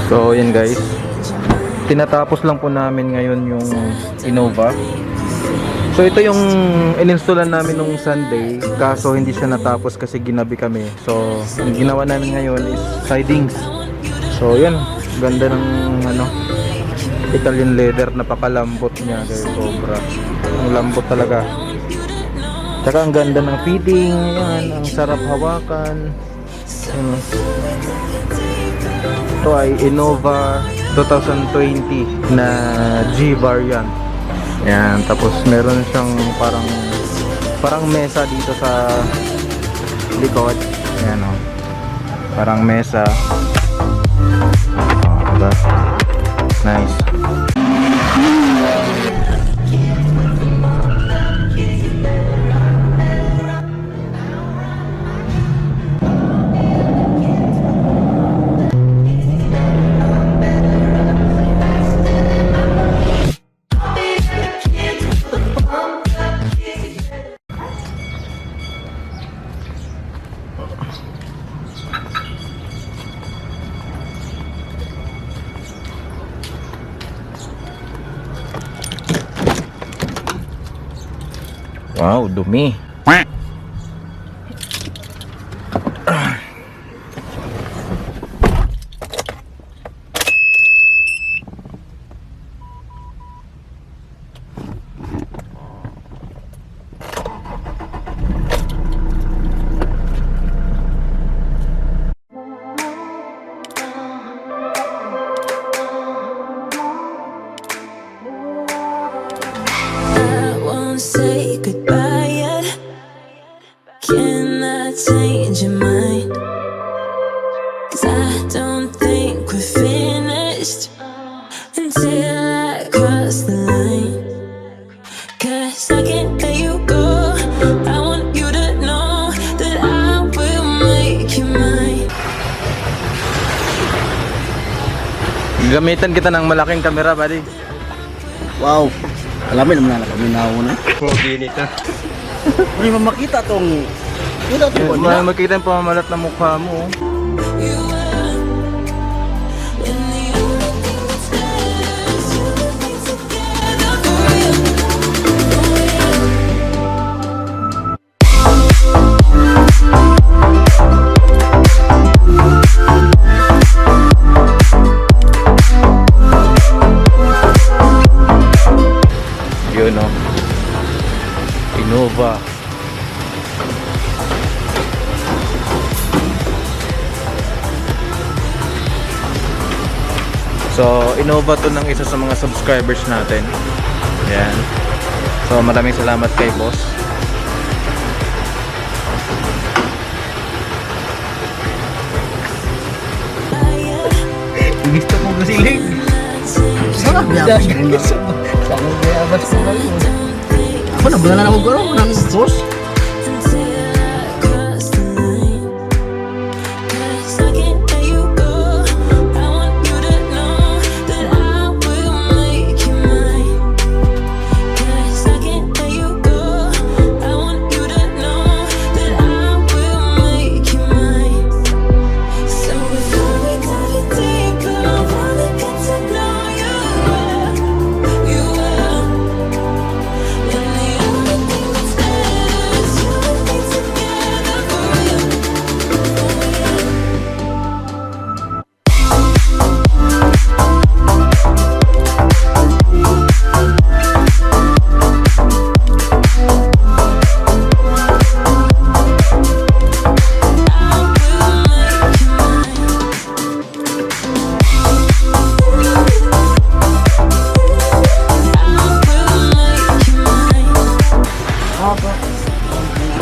So yan guys, tinatapos lang po namin ngayon yung Innova. So ito yung ininstallan namin nung Sunday, kaso hindi siya natapos kasi ginabi kami. So ang ginawa namin ngayon is sidings. So yan, ganda ng Italian leather, napakalambot niya guys, sobra. Ang lambot talaga. Tsaka ang ganda ng fitting, yan, ang sarap hawakan. Ito ay Innova 2020 na G variant. Yan, tapos meron siyang parang mesa dito sa likod. Ayan o. Parang mesa. Diba? Nice. Wow, dumi. Say goodbye yet. Can I change your mind? 'Cause I don't think we're finished until I cross the line. 'Cause I can't let you go. I want you to know that I will make you mine. Gamitan kita ng malaking kamera, buddy. Wow, alamin naman na kami na. Pogi nito. Hindi mo makita tong Makikita yung pamamalat na mukha mo. You were when the only thing that stays is you and me together for real. Yun o, Innova. So Innova to ng isa sa mga subscribers natin. Yan. So maraming salamat kay boss. gusto mo gasilig. Sarap biyabas ko lang. Sarap biyabas ko lang. Ako na bala na ako gano'n ng sauce.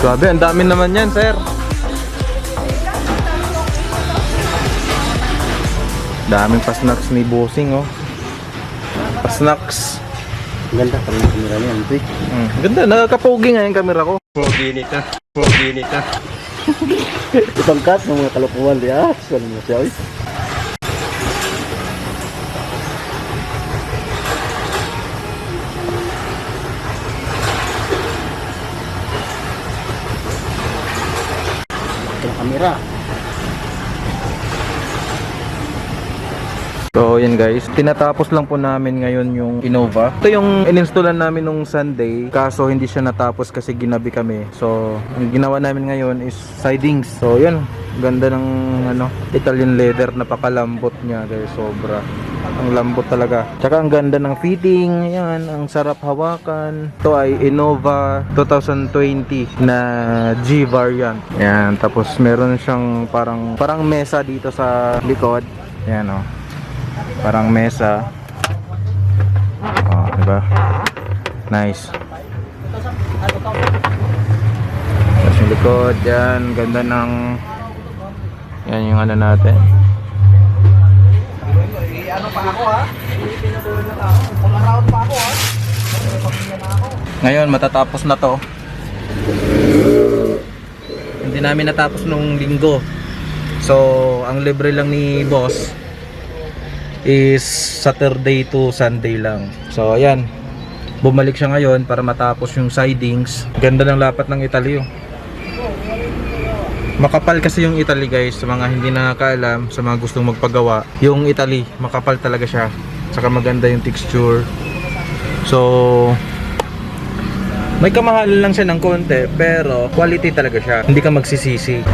Grabe, ang dami naman yan, sir. Daming pasnacks ni bossing, oh. Pasnacks. Ganda pa rin ang kamera niya, Antoy. Ganda, nakakapogi nga yung camera ko. Pogi nito. Pogi nito. Itong cut ng mga kalukuhan diya. Saan mo siya, oy? So yan guys, tinatapos lang po namin ngayon yung Innova. Ito yung ininstallan namin nung Sunday, kaso hindi siya natapos kasi ginabi kami. So ang ginawa namin ngayon is sidings. So yan, ganda ng Italian leather, napakalambot niya guys, sobra. Ang lambot talaga. Tsaka ang ganda ng fitting, yan, ang sarap hawakan. Ito ay Innova 2020 na G variant. Yan, tapos meron siyang parang mesa dito sa likod. Yan oh. Parang mesa. Oh, diba? Nice. Tapos yung likod, yan, ganda ng yan yung natin. Ngayon matatapos na to. Hindi namin natapos nung linggo. So ang libre lang ni boss is Saturday to Sunday lang. So ayan, bumalik siya ngayon para matapos yung sidings. Ganda ng lapat ng Italy oh. Makapal kasi yung Italy guys, sa mga hindi nakakaalam, sa mga gustong magpagawa, yung Italy makapal talaga siya, saka maganda yung texture. So may kamahalan lang siya ng konti, pero quality talaga siya, hindi ka magsisisi.